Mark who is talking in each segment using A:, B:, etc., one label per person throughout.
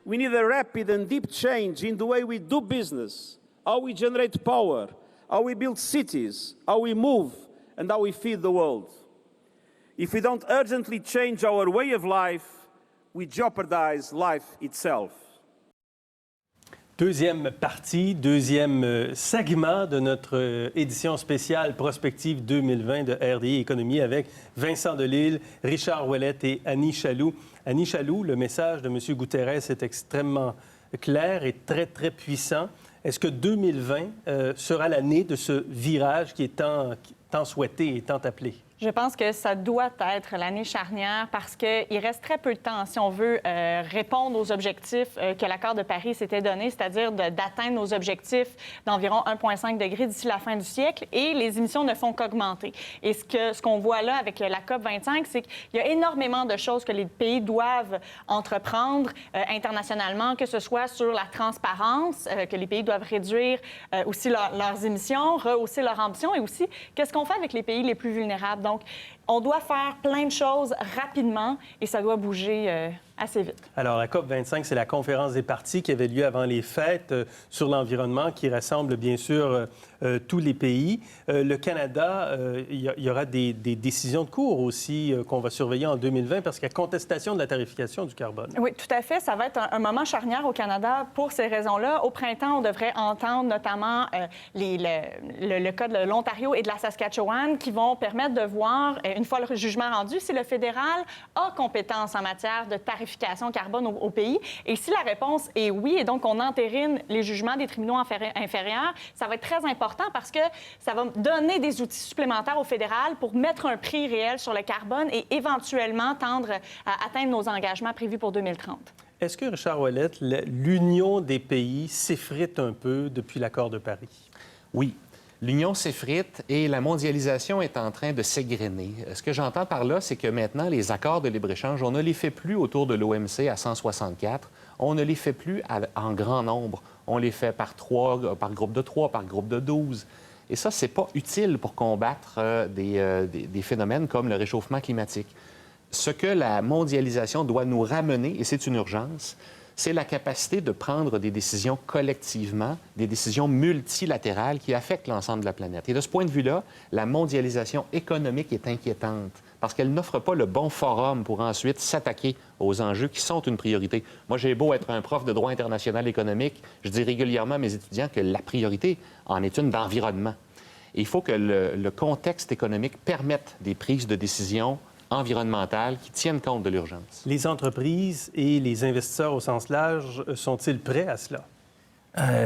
A: We need a rapid and deep change in the way we do business, how we generate power, how we build cities, how we move, and how we feed the world. If we don't urgently change our way of life, we jeopardize life itself.
B: Deuxième partie, deuxième segment de notre édition spéciale Prospective 2020 de RDI Économie avec Vincent Delisle, Richard Ouellette et Annie Chaloux. Annie Chaloux, le message de M. Guterres est extrêmement clair et très, très puissant. Est-ce que 2020 sera l'année de ce virage qui est tant souhaité et tant appelé?
C: Je pense que ça doit être l'année charnière parce qu'il reste très peu de temps si on veut répondre aux objectifs que l'accord de Paris s'était donné, c'est-à-dire d'atteindre nos objectifs d'environ 1,5 degré d'ici la fin du siècle. Et les émissions ne font qu'augmenter. Et ce qu'on voit là avec la COP25, c'est qu'il y a énormément de choses que les pays doivent entreprendre internationalement, que ce soit sur la transparence, que les pays doivent réduire aussi leurs émissions, rehausser leur ambition, et aussi qu'est-ce qu'on fait avec les pays les plus vulnérables. Donc, on doit faire plein de choses rapidement et ça doit bouger assez vite. Alors,
B: la COP25, c'est la conférence des parties qui avait lieu avant les fêtes sur l'environnement qui rassemble bien sûr tous les pays. Le Canada, il y aura des décisions de cours aussi qu'on va surveiller en 2020 parce qu'il y a contestation de la tarification du carbone.
C: Oui, tout à fait. Ça va être un moment charnière au Canada pour ces raisons-là. Au printemps, on devrait entendre notamment le cas de l'Ontario et de la Saskatchewan qui vont permettre de voir, une fois le jugement rendu, si le fédéral a compétence en matière de tarification carbone au pays. Et si la réponse est oui, et donc on entérine les jugements des tribunaux inférieurs, ça va être très important parce que ça va donner des outils supplémentaires au fédéral pour mettre un prix réel sur le carbone et éventuellement tendre à atteindre nos engagements prévus pour 2030.
B: Est-ce que, Richard Ouellette, l'union des pays s'effrite un peu depuis l'accord de Paris?
D: Oui. L'union s'effrite et la mondialisation est en train de s'égrener. Ce que j'entends par là, c'est que maintenant, les accords de libre-échange, on ne les fait plus autour de l'OMC à 164. On ne les fait plus en grand nombre. On les fait par groupe de 3, par groupe de 12. Et ça, c'est pas utile pour combattre des phénomènes comme le réchauffement climatique. Ce que la mondialisation doit nous ramener, et c'est une urgence, c'est la capacité de prendre des décisions collectivement, des décisions multilatérales qui affectent l'ensemble de la planète. Et de ce point de vue-là, la mondialisation économique est inquiétante parce qu'elle n'offre pas le bon forum pour ensuite s'attaquer aux enjeux qui sont une priorité. Moi, j'ai beau être un prof de droit international économique, je dis régulièrement à mes étudiants que la priorité en est une d'environnement. Et il faut que le contexte économique permette des prises de décisions environnementales qui tiennent compte de l'urgence.
B: Les entreprises et les investisseurs au sens large sont-ils prêts à cela?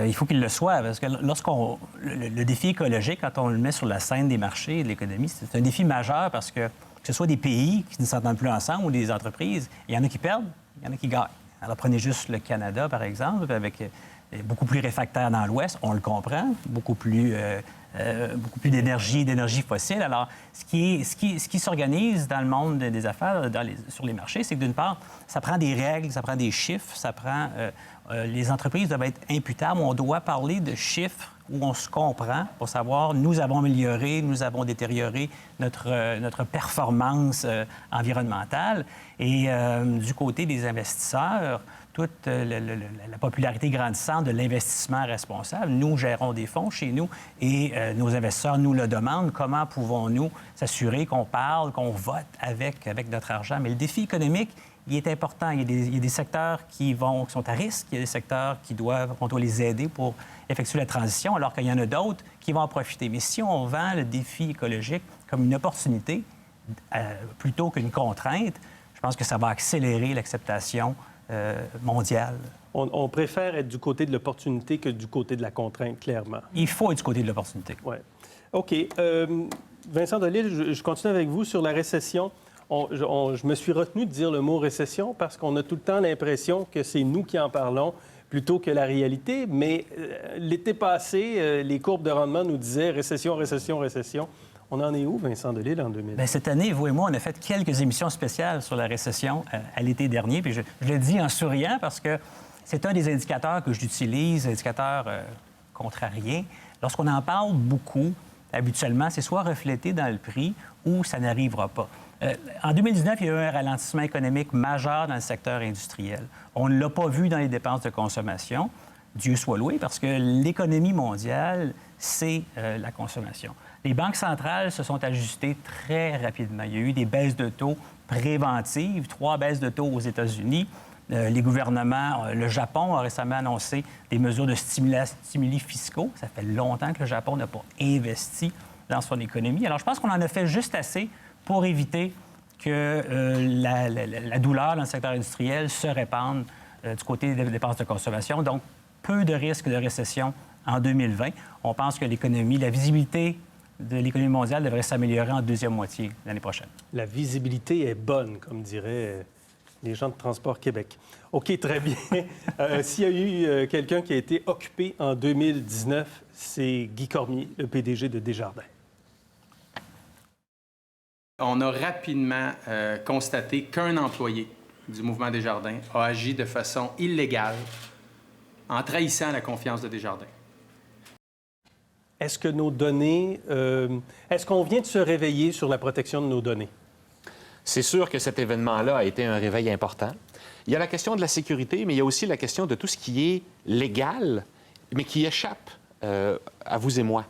E: Il faut qu'ils le soient, parce que le défi écologique, quand on le met sur la scène des marchés et de l'économie, c'est un défi majeur parce que ce soit des pays qui ne s'entendent plus ensemble ou des entreprises, il y en a qui perdent, il y en a qui gagnent. Alors, prenez juste le Canada, par exemple, avec beaucoup plus réfractaire dans l'Ouest, on le comprend, beaucoup plus d'énergie fossile. Alors, ce qui s'organise dans le monde des affaires, sur les marchés, c'est que d'une part, ça prend des règles, ça prend des chiffres, ça prend... les entreprises doivent être imputables. On doit parler de chiffres où on se comprend pour savoir, nous avons amélioré, nous avons détérioré notre performance environnementale. Et du côté des investisseurs, toute la popularité grandissante de l'investissement responsable. Nous gérons des fonds chez nous et nos investisseurs nous le demandent. Comment pouvons-nous s'assurer qu'on parle, qu'on vote avec notre argent? Mais le défi économique, il est important. Il y a des secteurs qui sont à risque. Il y a des secteurs qu'on doit les aider pour effectuer la transition, alors qu'il y en a d'autres qui vont en profiter. Mais si on vend le défi écologique comme une opportunité plutôt qu'une contrainte, je pense que ça va accélérer l'acceptation mondiale.
B: On préfère être du côté de l'opportunité que du côté de la contrainte, clairement.
E: Il faut être du côté de l'opportunité.
B: Oui. OK. Vincent Delisle, je continue avec vous sur la récession. Je me suis retenu de dire le mot récession parce qu'on a tout le temps l'impression que c'est nous qui en parlons plutôt que la réalité. Mais l'été passé, les courbes de rendement nous disaient récession, récession, récession. On en est où, Vincent Delisle, en 2000?
E: Bien, cette année, vous et moi, on a fait quelques émissions spéciales sur la récession à l'été dernier. Puis je le dis en souriant parce que c'est un des indicateurs que j'utilise, indicateur contrarien. Lorsqu'on en parle beaucoup, habituellement, c'est soit reflété dans le prix ou ça n'arrivera pas. En 2019, il y a eu un ralentissement économique majeur dans le secteur industriel. On ne l'a pas vu dans les dépenses de consommation. Dieu soit loué, parce que l'économie mondiale, c'est la consommation. Les banques centrales se sont ajustées très rapidement. Il y a eu des baisses de taux préventives, 3 baisses de taux aux États-Unis. Les gouvernements, le Japon a récemment annoncé des mesures de stimuli fiscaux. Ça fait longtemps que le Japon n'a pas investi dans son économie. Alors, je pense qu'on en a fait juste assez pour éviter que la douleur dans le secteur industriel se répande du côté des dépenses de consommation. Donc, peu de risques de récession en 2020. On pense que l'économie, la visibilité de l'économie mondiale devrait s'améliorer en deuxième moitié l'année prochaine.
B: La visibilité est bonne, comme diraient les gens de Transport Québec. OK, très bien. S'il y a eu quelqu'un qui a été occupé en 2019, c'est Guy Cormier, le PDG de Desjardins.
F: On a rapidement constaté qu'un employé du mouvement Desjardins a agi de façon illégale en trahissant la confiance de Desjardins.
B: Est-ce que nos données... est-ce qu'on vient de se réveiller sur la protection de nos données?
D: C'est sûr que cet événement-là a été un réveil important. Il y a la question de la sécurité, mais il y a aussi la question de tout ce qui est légal, mais qui échappe à vous et moi.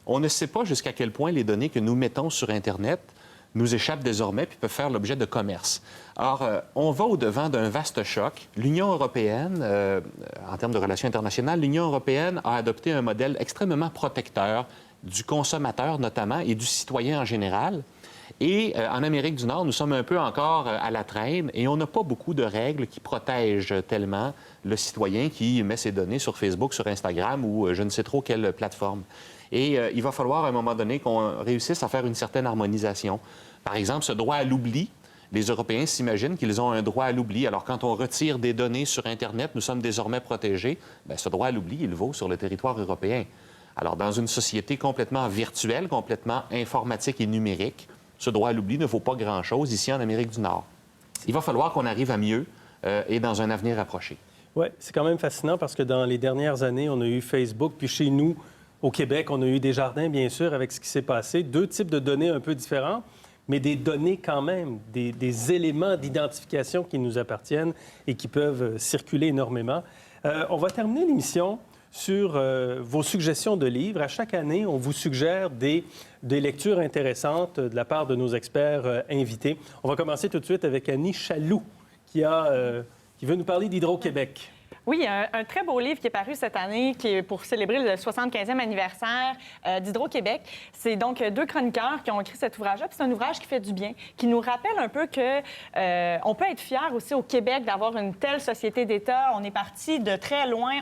D: On ne sait pas jusqu'à quel point les données que nous mettons sur Internet nous échappent désormais puis peuvent faire l'objet de commerce. Or, on va au-devant d'un vaste choc. L'Union européenne, en termes de relations internationales, l'Union européenne a adopté un modèle extrêmement protecteur du consommateur notamment et du citoyen en général. Et en Amérique du Nord, nous sommes un peu encore à la traîne et on n'a pas beaucoup de règles qui protègent tellement le citoyen qui met ses données sur Facebook, sur Instagram ou je ne sais trop quelle plateforme. Et il va falloir à un moment donné qu'on réussisse à faire une certaine harmonisation. Par exemple, ce droit à l'oubli, les Européens s'imaginent qu'ils ont un droit à l'oubli. Alors, quand on retire des données sur Internet, nous sommes désormais protégés. Bien, ce droit à l'oubli, il vaut sur le territoire européen. Alors, dans une société complètement virtuelle, complètement informatique et numérique, ce droit à l'oubli ne vaut pas grand-chose ici en Amérique du Nord. Il va falloir qu'on arrive à mieux et dans un avenir approché.
B: Oui, c'est quand même fascinant parce que dans les dernières années, on a eu Facebook, puis chez nous, au Québec, on a eu Desjardins, bien sûr, avec ce qui s'est passé. 2 types de données un peu différents, mais des données quand même, des éléments d'identification qui nous appartiennent et qui peuvent circuler énormément. On va terminer l'émission sur vos suggestions de livres. À chaque année, on vous suggère des lectures intéressantes de la part de nos experts invités. On va commencer tout de suite avec Annie Chaloux, qui veut nous parler d'Hydro-Québec.
C: Oui, un très beau livre qui est paru cette année, qui est pour célébrer le 75e anniversaire d'Hydro-Québec. C'est donc 2 chroniqueurs qui ont écrit cet ouvrage-là. Puis c'est un ouvrage qui fait du bien, qui nous rappelle un peu que on peut être fier aussi au Québec d'avoir une telle société d'État. On est parti de très loin.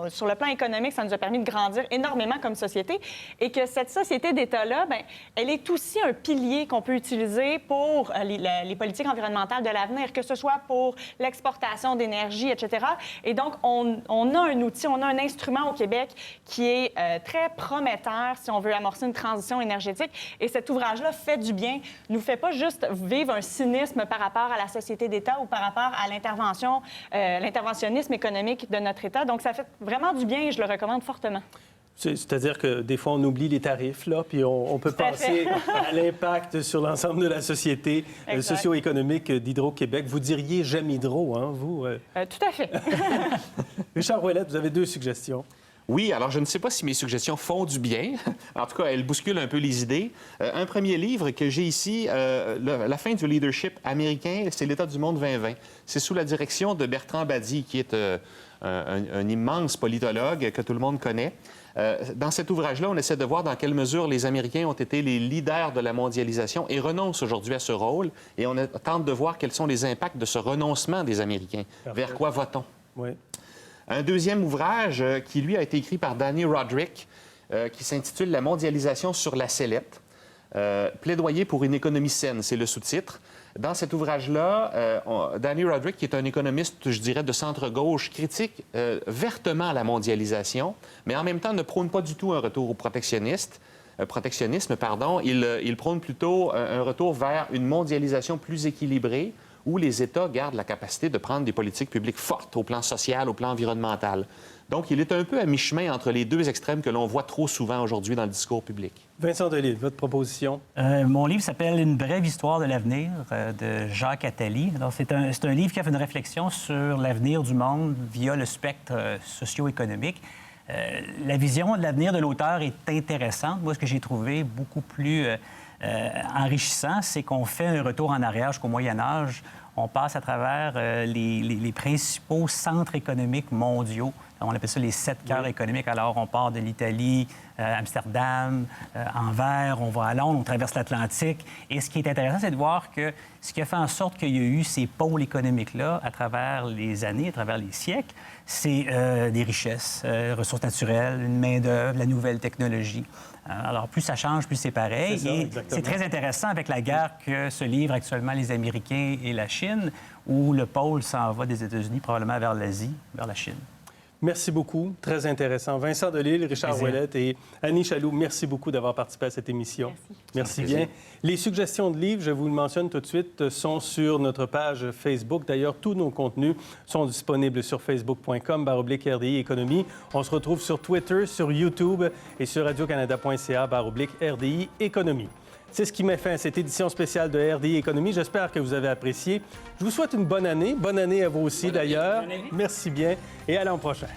C: Sur le plan économique, ça nous a permis de grandir énormément comme société. Et que cette société d'État-là, bien, elle est aussi un pilier qu'on peut utiliser pour les politiques environnementales de l'avenir, que ce soit pour l'exportation d'énergie, etc. Et donc, on a un outil, on a un instrument au Québec qui est très prometteur si on veut amorcer une transition énergétique. Et cet ouvrage-là fait du bien, nous fait pas juste vivre un cynisme par rapport à la société d'État ou par rapport à l'interventionnisme économique de notre État. Donc, ça fait vraiment du bien et je le recommande fortement.
B: C'est-à-dire que des fois, on oublie les tarifs, là, puis on peut penser à l'impact sur l'ensemble de la société socio-économique d'Hydro-Québec. Vous diriez j'aime Hydro, hein, vous?
C: Tout à fait.
B: Richard Ouellette, vous avez 2 suggestions.
D: Oui, alors je ne sais pas si mes suggestions font du bien. En tout cas, elles bousculent un peu les idées. Un premier livre que j'ai ici, La fin du leadership américain, c'est l'État du monde 2020. C'est sous la direction de Bertrand Badi, qui est un immense politologue que tout le monde connaît. Dans cet ouvrage-là, on essaie de voir dans quelle mesure les Américains ont été les leaders de la mondialisation et renoncent aujourd'hui à ce rôle. Et on tente de voir quels sont les impacts de ce renoncement des Américains. Parfait. Vers quoi va-t-on?
B: Oui.
D: Un deuxième ouvrage qui, lui, a été écrit par Danny Roderick, qui s'intitule « La mondialisation sur la sellette ». Plaidoyer pour une économie saine, c'est le sous-titre. Dans cet ouvrage-là, Danny Roderick, qui est un économiste, je dirais, de centre-gauche, critique vertement la mondialisation, mais en même temps ne prône pas du tout un retour au protectionnisme. Il prône plutôt un retour vers une mondialisation plus équilibrée, où les États gardent la capacité de prendre des politiques publiques fortes au plan social, au plan environnemental. Donc, il est un peu à mi-chemin entre les deux extrêmes que l'on voit trop souvent aujourd'hui dans le discours public.
B: Vincent Delisle, votre proposition?
E: Mon livre s'appelle « Une brève histoire de l'avenir » de Jacques Attali. Alors, c'est un livre qui a fait une réflexion sur l'avenir du monde via le spectre socio-économique. La vision de l'avenir de l'auteur est intéressante. Moi, ce que j'ai trouvé beaucoup plus enrichissant, c'est qu'on fait un retour en arrière jusqu'au Moyen Âge. On passe à travers les principaux centres économiques mondiaux. On appelle ça les 7 cœurs économiques. Alors, on part de l'Italie, Amsterdam, Anvers, on va à Londres, on traverse l'Atlantique. Et ce qui est intéressant, c'est de voir que ce qui a fait en sorte qu'il y a eu ces pôles économiques-là à travers les années, à travers les siècles, c'est des richesses, ressources naturelles, une main-d'œuvre, la nouvelle technologie. Alors, plus ça change, plus c'est pareil.
B: C'est ça,
E: et
B: exactement.
E: c'est très intéressant avec la guerre que se livrent actuellement les Américains et la Chine, où le pôle s'en va des États-Unis probablement vers l'Asie, vers la Chine.
B: Merci beaucoup. Très intéressant. Vincent Delisle, Richard Ouellette et Annie Chaloux, merci beaucoup d'avoir participé à cette émission. Merci bien. Les suggestions de livres, je vous le mentionne tout de suite, sont sur notre page Facebook. D'ailleurs, tous nos contenus sont disponibles sur facebook.com/RDI Économie. On se retrouve sur Twitter, sur YouTube et sur radiocanada.ca/RDI Économie. C'est ce qui met fin à cette édition spéciale de RDI Économie. J'espère que vous avez apprécié. Je vous souhaite une bonne année. Bonne année à vous aussi, d'ailleurs. Merci bien et à l'an prochain.